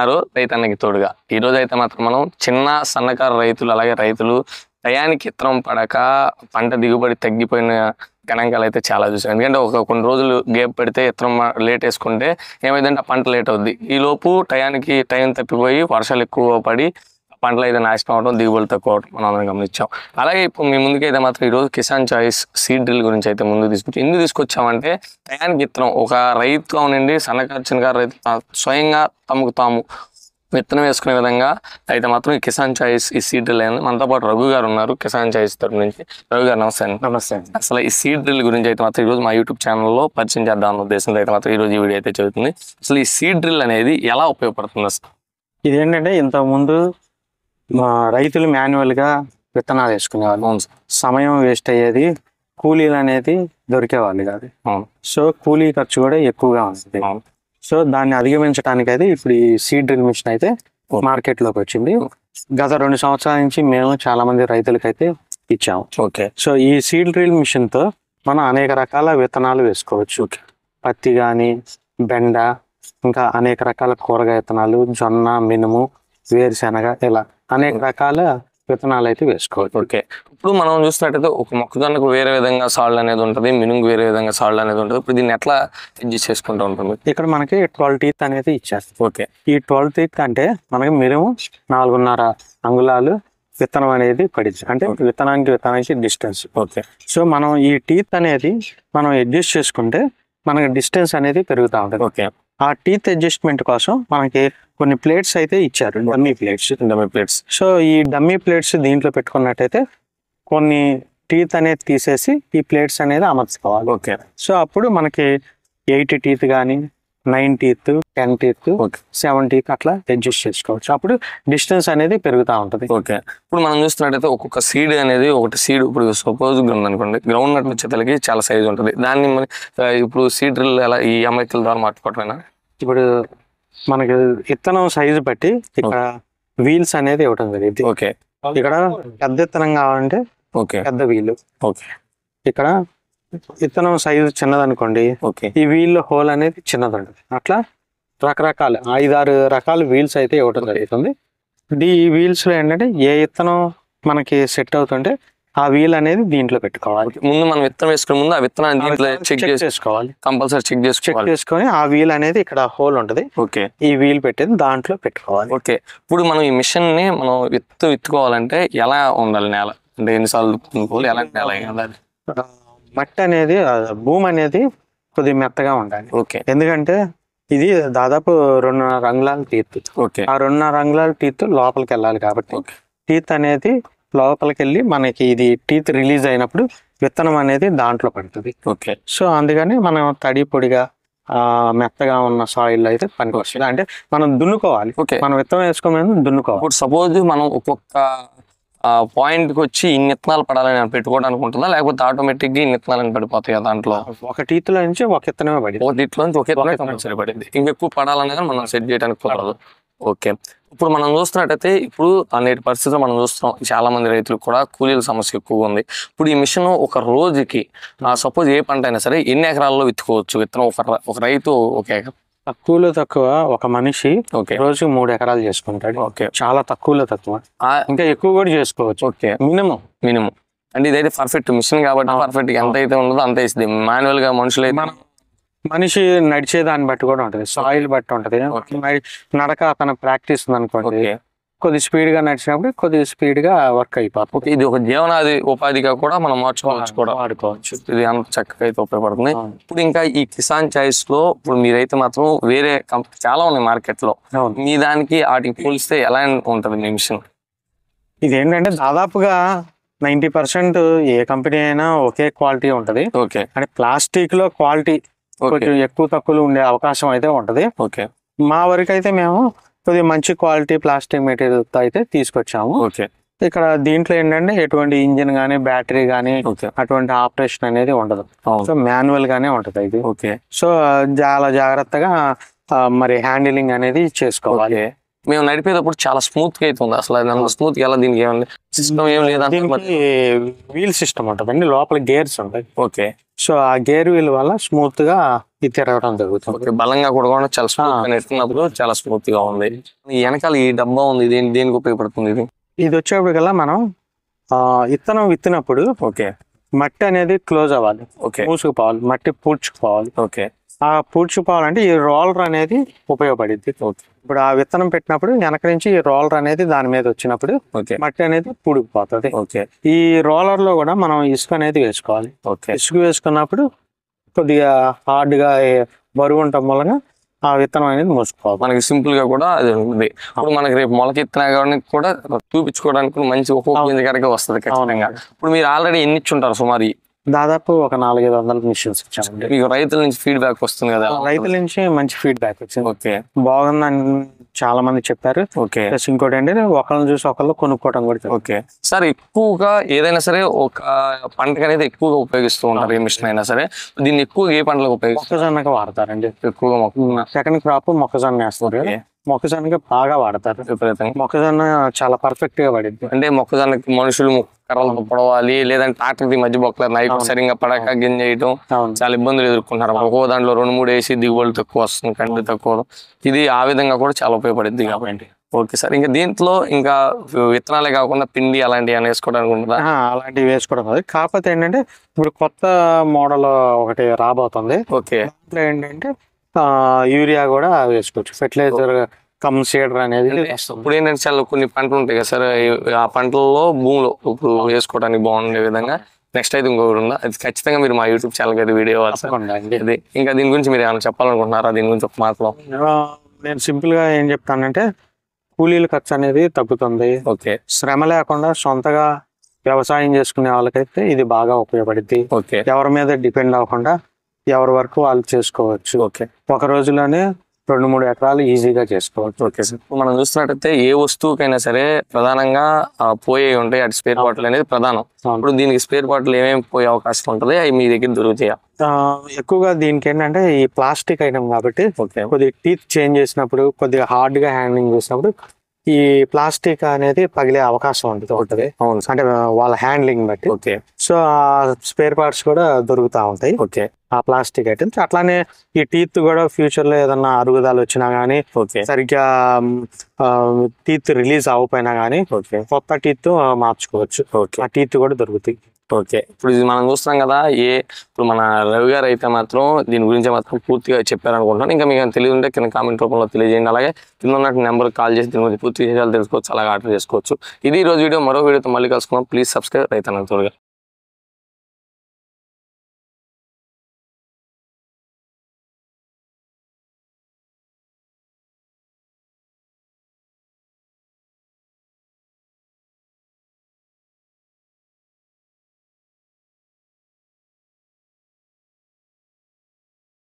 చూస్తున్నారు రైతన్నకి తోడుగా. ఈ రోజు అయితే మాత్రం మనం చిన్న సన్నకారు రైతులు అలాగే రైతులు టయానికి విత్తనం పడక పంట దిగుబడి తగ్గిపోయిన గణాంకాలు అయితే చాలా చూసాం. ఎందుకంటే కొన్ని రోజులు గేప్ పెడితే విత్తనం లేట్ వేసుకుంటే ఏమైందంటే ఆ పంట లేట్ అవుద్ది. ఈ లోపు టైం తప్పిపోయి వర్షాలు ఎక్కువ పడి పంటలు అయితే నాశనం అవడం, దిగుబడి తక్కువ అవడం మనం అందరం గమనించాం. అలాగే ఇప్పుడు మీ ముందుకైతే మాత్రం ఈరోజు కిసాన్ చాయిస్ సీడ్ డ్రిల్ గురించి అయితే ముందు ఎందుకు తీసుకొచ్చామంటే టయానికి విత్తనం ఒక రైతు అవునండి, చిన్నకారు రైతు స్వయంగా తమకు తాము విత్తనం వేసుకునే విధంగా అయితే మాత్రం ఈ కిసాన్ చాయిస్ ఈ సీడ్ డ్రిల్ అయింది. మనతో పాటు రఘు గారు ఉన్నారు కిసాన్ చాయిస్ తరపు నుంచి. రఘు గారు నమస్తే అండి. నమస్తే. అసలు ఈ సీడ్ డ్రిల్ గురించి అయితే మాత్రం ఈరోజు మా యూట్యూబ్ ఛానల్లో పరిచయం చేద్దాం అన్న ఉద్దేశంతో అయితే మాత్రం ఈరోజు ఈ వీడియో అయితే చదువుతుంది. అసలు ఈ సీడ్ డ్రిల్ అనేది ఎలా ఉపయోగపడుతుంది అసలు? ఇదేంటంటే ఇంతకుముందు రైతులు మాన్యువల్గా విత్తనాలు వేసుకునేవాళ్ళు, సమయం వేస్ట్ అయ్యేది, కూలీలు అనేది దొరికేవాళ్ళు కాదు. సో కూలీ ఖర్చు కూడా ఎక్కువగా ఉంటుంది. సో దాన్ని అధిగమించడానికి అయితే ఇప్పుడు ఈ సీడ్ డ్రిల్ మిషన్ అయితే మార్కెట్లోకి వచ్చింది. గత 2 సంవత్సరాల నుంచి మేము చాలా మంది రైతులకైతే ఇచ్చాము. ఓకే. సో ఈ సీడ్ డ్రిల్ మిషన్ తో మనం అనేక రకాల విత్తనాలు వేసుకోవచ్చు. పత్తి కానీ, బెండ, ఇంకా అనేక రకాల కూరగాయ విత్తనాలు, జొన్న, మినుము, వేరుశెనగ, ఇలా అనేక రకాల విత్తనాలు అయితే వేసుకోవచ్చు. ఓకే. ఇప్పుడు మనం చూసినట్టయితే ఒక మొక్కజొన్నకు వేరే విధంగా సాల్డ్ అనేది ఉంటుంది, మినుముకు వేరే విధంగా సాల్డ్ అనేది ఉంటుంది. ఇప్పుడు దీన్ని ఎట్లా అడ్జస్ట్ చేసుకుంటూ ఉంటుంది? ఇక్కడ మనకి 12 టీత్ అనేది ఇచ్చేస్తాం. ఓకే. ఈ 12 టీత్ అంటే మనకి మినుము 4.5 అంగుళాలు విత్తనం అనేది పడింది, అంటే విత్తనానికి డిస్టెన్స్. ఓకే. సో మనం ఈ టీత్ అనేది మనం అడ్జస్ట్ చేసుకుంటే మనకి డిస్టెన్స్ అనేది పెరుగుతూ ఉంటుంది. ఓకే. ఆ టీత్ అడ్జస్ట్మెంట్ కోసం మనకి కొన్ని ప్లేట్స్ అయితే ఇచ్చారు, డమ్మీ ప్లేట్స్. సో ఈ డమ్మీ ప్లేట్స్ దీంట్లో పెట్టుకున్నట్టయితే కొన్ని టీత్ అనేది తీసేసి ఈ ప్లేట్స్ అనేది అమర్చుకోవాలి. ఓకే. సో అప్పుడు మనకి 8 టీత్ కానీ, 9 టీత్, 10 టీత్, 7 టీత్ అట్లా అడ్జస్ట్ చేసుకోవచ్చు. అప్పుడు డిస్టెన్స్ అనేది పెరుగుతూ ఉంటుంది. ఓకే. ఇప్పుడు మనం చూస్తున్నట్టయితే ఒక్కొక్క సీడ్ అనేది ఇప్పుడు సపోజ్ ఉందనుకోండి, గ్రౌండ్ నట్ వచ్చేతలకి చాలా సైజ్ ఉంటుంది. దాన్ని ఇప్పుడు సీడ్ డ్రిల్ ఎలా ఈ అమ్మాయిల ద్వారా మార్చుకోవటమేనా? ఇప్పుడు మనకి విత్తనం సైజు బట్టి ఇక్కడ వీల్స్ అనేది ఇవ్వడం జరిగింది. ఓకే. ఇక్కడ పెద్ద విత్తనం కావాలంటే పెద్ద వీలు. ఓకే. ఇక్కడ విత్తనం సైజు చిన్నదనుకోండి, ఈ వీల్ హోల్ అనేది చిన్నది ఉంటుంది. అట్లా రకరకాల 5-6 రకాల వీల్స్ అయితే ఇవ్వడం జరుగుతుంది. ఈ వీల్స్ లో ఏంటంటే ఏ విత్తనం మనకి సెట్ అవుతుంటే ఆ వీల్ అనేది దీంట్లో పెట్టుకోవాలి. ముందు మనం విత్తనం వేసుకునే ముందు ఆ విత్తనాన్ని దీంట్లో చెక్ చేసుకోవాలి, కంపల్సరీ చెక్ చేసుకొని ఆ వీల్ అనేది ఇక్కడ హోల్ ఉంటది. ఓకే. ఈ వీల్ పెట్టేది దాంట్లో పెట్టుకోవాలి. ఓకే. ఇప్పుడు మనం ఈ మిషన్ ని మనం విత్తుకోవాలంటే ఎలా ఉండాలి నేల, అంటే ఎన్నిసార్లు ఎలాంటి నేల ఉండాలి? మట్టి అనేది, భూమి అనేది కొద్దిగా మెత్తగా ఉండాలి. ఓకే. ఎందుకంటే ఇది దాదాపు 2.5 అంగుళాల టీత్. ఓకే. ఆ 2.5 అంగుళాల టీత్ లోపలికి వెళ్ళాలి కాబట్టి టీత్ అనేది లోపలికి వెళ్ళి మనకి ఇది టీత్ రిలీజ్ అయినప్పుడు విత్తనం అనేది దాంట్లో పడుతుంది. ఓకే. సో అందుకని మనం తడి పొడిగా మెత్తగా ఉన్న సాయిల్ అయితే పనికొస్తుంది. అంటే మనం దున్నుకోవాలి. మనం విత్తనం వేసుకోమని దున్నుకోవాలి. ఇప్పుడు సపోజ్ మనం ఒక్కొక్క పాయింట్ కి వచ్చి ఇన్ని విత్తనాలు పడాలని పెట్టుకోవడానికి ఉంటుందా, లేకపోతే ఆటోమేటిక్ గా ఇన్ని విత్తనాలని పడిపోతాయి? దాంట్లో ఒక టీత్ లో నుంచి ఒక విత్తనమే పడింది, ఒక టీత్ లో నుంచి ఒక విత్తనం కంపల్సరీ పడింది. ఇంకెక్కువ పడాలనేది మనం సెట్ చేయడానికి కుదరదు. ఓకే. ఇప్పుడు మనం చూస్తున్నట్టయితే ఇప్పుడు నేటి పరిస్థితిలో మనం చూస్తున్నాం చాలా మంది రైతులకు కూడా కూలీల సమస్య ఎక్కువగా ఉంది. ఇప్పుడు ఈ మిషన్ ఒక రోజుకి సపోజ్ ఏ పంట అయినా సరే ఎన్ని ఎకరాల్లో విత్తుకోవచ్చు విత్తనం? ఒక రైతు ఒక ఎకరం, తక్కువ ఒక మనిషి రోజు 3 ఎకరాలు చేసుకుంటాడు. ఓకే. చాలా తక్కువ, ఇంకా ఎక్కువ కూడా చేసుకోవచ్చు. ఓకే. మినిమం అంటే ఇదైతే పర్ఫెక్ట్ మిషన్ కాబట్టి పర్ఫెక్ట్ ఎంత అయితే ఉంటుందో అంత ఇస్తుంది. మాన్యువల్ గా మనిషి నడిచే దాన్ని బట్టి కూడా ఉంటది, సాయిల్ బట్టి ఉంటది. నడక అతను ప్రాక్టీస్ ఉందనుకోండి, కొద్ది స్పీడ్ గా నడిచినప్పుడు కొద్ది స్పీడ్ గా వర్క్ అయిపోతుంది. ఇది ఒక జీవనాది ఉపాధిగా కూడా మనం వాడుకోవచ్చు. ఇది అంత చక్కగా అయితే ఉపయోగపడుతుంది. ఇప్పుడు ఇంకా ఈ కిసాన్ చాయిస్ లో ఇప్పుడు మీరైతే మాత్రం వేరే కంపెనీ చాలా ఉన్నాయి మార్కెట్ లో, మీ దానికి వాటికి పోలిస్తే ఎలా ఉంటది మీ మిషన్? ఇది ఏంటంటే దాదాపుగా 90% ఏ కంపెనీ అయినా ఒకే క్వాలిటీ ఉంటది. ఓకే. అంటే ప్లాస్టిక్ లో క్వాలిటీ కొంచెం ఎక్కువ తక్కువలో ఉండే అవకాశం అయితే ఉంటది. ఓకే. మా వరకు అయితే మేము కొద్దిగా మంచి క్వాలిటీ ప్లాస్టిక్ మెటీరియల్ తో అయితే తీసుకొచ్చాము. ఓకే. ఇక్కడ దీంట్లో ఏంటంటే ఎటువంటి ఇంజిన్ గానీ, బ్యాటరీ గానీ అటువంటి ఆపరేషన్ అనేది ఉండదు. సో మాన్యువల్ గానే ఉంటది ఇది. ఓకే. సో చాలా జాగ్రత్తగా మరి హ్యాండిలింగ్ అనేది చేసుకోవాలి. మేము నడిపేటప్పుడు చాలా స్మూత్ గా అవుతుంది. అసలు స్మూత్ గా ఎలా దీనికి ఏమన్నా సిస్టమ్ ఏం లేదా? వీల్ సిస్టమ్ ఉంటదండి, లోపల గేర్స్ ఉంటాయి. ఓకే. సో ఆ గేర్ వీల్ వల్ల స్మూత్ గా ఇది తిరగడం జరుగుతుంది. ఓకే, బలంగా కూడా చాలా స్మూత్ గా నెట్టినప్పుడు చాలా స్మూత్ గా ఉంది. ఈ వెనకాల ఈ డబ్బా ఉంది, దేనికి ఉపయోగపడుతుంది ఇది? ఇది వచ్చేప్పటికల్లా మనం విత్తనం విత్తినప్పుడు ఓకే మట్టి అనేది క్లోజ్ అవ్వాలి, ఓకే మూసుకుపోవాలి, మట్టి పూడ్చుకుపోవాలి. ఓకే ఆ పూడ్చుకోవాలంటే ఈ రోలర్ అనేది ఉపయోగపడింది. ఇప్పుడు ఆ విత్తనం పెట్టినప్పుడు వెనక నుంచి ఈ రోలర్ అనేది దాని మీద వచ్చినప్పుడు మట్టి అనేది పూడుకుపోతుంది. ఈ రోలర్ లో కూడా మనం ఇసుక అనేది వేసుకోవాలి. ఇసుక వేసుకున్నప్పుడు కొద్దిగా హార్డ్ గా బరువు ఉండటం వలన ఆ విత్తనం అనేది మూసుకోవాలి. మనకి సింపుల్ గా కూడా అది ఉంది. ఇప్పుడు మనకి రేపు మొలకెత్తిన కూడా చూపించుకోవడానికి మంచి ఉపయోగించడానికి వస్తుంది ఖచ్చితంగా. ఇప్పుడు మీరు ఆల్రెడీ ఎన్ని ఇచ్చుంటారు సుమారు? దాదాపు ఒక 400-500 మిషన్స్ ఇచ్చామండి. మీకు రైతుల నుంచి ఫీడ్బ్యాక్ వస్తుంది కదా? రైతుల నుంచి మంచి ఫీడ్బ్యాక్ వచ్చింది. ఓకే, బాగుందని చాలా మంది చెప్పారు. ఓకే, ప్లస్ ఇంకోటి ఏంటంటే ఒకళ్ళని చూసి ఒకళ్ళు కొనుక్కోవడం కూడా. ఓకే సార్, ఎక్కువగా ఏదైనా సరే ఒక పంటకు అనేది ఎక్కువగా ఉపయోగిస్తూ ఉంటారు ఏ మిషన్ అయినా సరే. దీన్ని ఎక్కువగా ఏ పంటలకు ఉపయోగిస్తారు? మొక్కజొన్నగా వాడతారండి ఎక్కువగా. సెకండ్ క్రాప్ మొక్కజొన్న వేస్తారు. మొక్కజొన్నగా బాగా వాడతారు విపరీతంగా. మొక్కజొన్న చాలా పర్ఫెక్ట్ గా పడింది. అంటే మొక్కజొన్నకి మనుషులు కర్రలు పొడవాలి, లేదంటే ట్రాక్టర్ మధ్య బొక్కలు నైపు సరిగ్గా పడక గింజ వేయటం చాలా ఇబ్బందులు ఎదుర్కొంటారు. ఒక్కో దాంట్లో 2-3 వేసి దిగుబడులు తక్కువ వస్తుంది, కంటి తక్కువ. ఇది ఆ విధంగా కూడా చాలా ఉపయోగపడుద్ది కాబట్టి. ఓకే సార్, ఇంకా దీంట్లో ఇంకా విత్తనాలే కాకుండా పిండి అలాంటివి అని వేసుకోవడానికి ఉంటుందా? అలాంటివి వేసుకోవడం కాదు, కాకపోతే ఏంటంటే ఇప్పుడు కొత్త మోడల్ ఒకటి రాబోతుంది. ఓకే, దాంట్లో ఏంటంటే యూరియా కూడా వేసుకోవచ్చు, ఫెర్టిలైజర్ కమ్ సీడర్ అనేది. ఇప్పుడు ఏంటంటే చాలా కొన్ని పంటలు ఉంటాయి కదా సార్, ఆ పంటల్లో భూమిలో ఇప్పుడు వేసుకోవడానికి బాగుండే విధంగా నెక్స్ట్ అయితే ఇంకొకటి ఉందా? అది ఖచ్చితంగా మీరు మా యూట్యూబ్ ఛానల్ అయితే వీడియో అది. ఇంకా దీని గురించి మీరు ఏమైనా చెప్పాలనుకుంటున్నారా? దీని గురించి ఒక మాటలో నేను సింపుల్ గా ఏం చెప్తానంటే కూలీల ఖర్చు అనేది తగ్గుతుంది. ఓకే, శ్రమ లేకుండా సొంతగా వ్యవసాయం చేసుకునే వాళ్ళకైతే ఇది బాగా ఉపయోగపడుద్ది. ఓకే, ఎవరి మీద డిపెండ్ అవ్వకుండా ఎవరి వరకు వాళ్ళు చేసుకోవచ్చు. ఓకే, ఒక రోజులోనే 2-3 ఎకరాలు ఈజీగా చేసుకోవచ్చు. ఓకే సార్, మనం చూస్తున్నట్టయితే ఏ వస్తువుకైనా సరే ప్రధానంగా పోయే ఉంటాయి, అటు స్పేర్ పార్ట్లు అనేది ప్రధానం. ఇప్పుడు దీనికి స్పేర్ పార్ట్లు ఏమేమి పోయే అవకాశం ఉంటుంది, అవి మీ దగ్గర దొరుకుతాయా? ఎక్కువగా దీనికి ఏంటంటే ఈ ప్లాస్టిక్ ఐటమ్ కాబట్టి కొద్దిగా టీత్ చేంజ్ చేసినప్పుడు, కొద్దిగా హార్డ్ గా హ్యాండ్లింగ్ చేసినప్పుడు ఈ ప్లాస్టిక్ అనేది పగిలే అవకాశం ఉంటుంది. అంటే వాళ్ళ హ్యాండ్లింగ్ బట్టి. ఓకే, సో ఆ స్పేర్ పార్ట్స్ కూడా దొరుకుతా ఉంటాయి. ఓకే, ఆ ప్లాస్టిక్ ఐటమ్స్. అట్లానే ఈ టీత్ కూడా ఫ్యూచర్ లో ఏదన్నా అరుగుదల వచ్చినా గానీ, సరిగ్గా టీత్ రిలీజ్ అవ్వకపోయినా గానీ కొత్త టీత్ మార్చుకోవచ్చు. ఆ టీత్ కూడా దొరుకుతాయి. ఓకే, ఇప్పుడు ఇది మనం చూస్తాం కదా, ఇప్పుడు మన రవి గారు అయితే మాత్రం దీని గురించి మాత్రం పూర్తిగా చెప్పారనుకుంటున్నాను. ఇంకా మీకు తెలియదు ఉంటే కింద కామెంట్ రూపంలో తెలియజేయండి. అలాగే కింద ఉన్న నెంబర్కి కాల్ చేసి దీని గురించి పూర్తి విషయాలు తెలుసుకోవచ్చు, అలాగే ఆర్డర్ చేసుకోవచ్చు. ఇది ఈ రోజు వీడియో. మరో వీడియోతో మళ్ళీ కలుసుకున్నాం. ప్లీజ్ సబ్స్క్రైబ్ రైతన్న తోడుగా.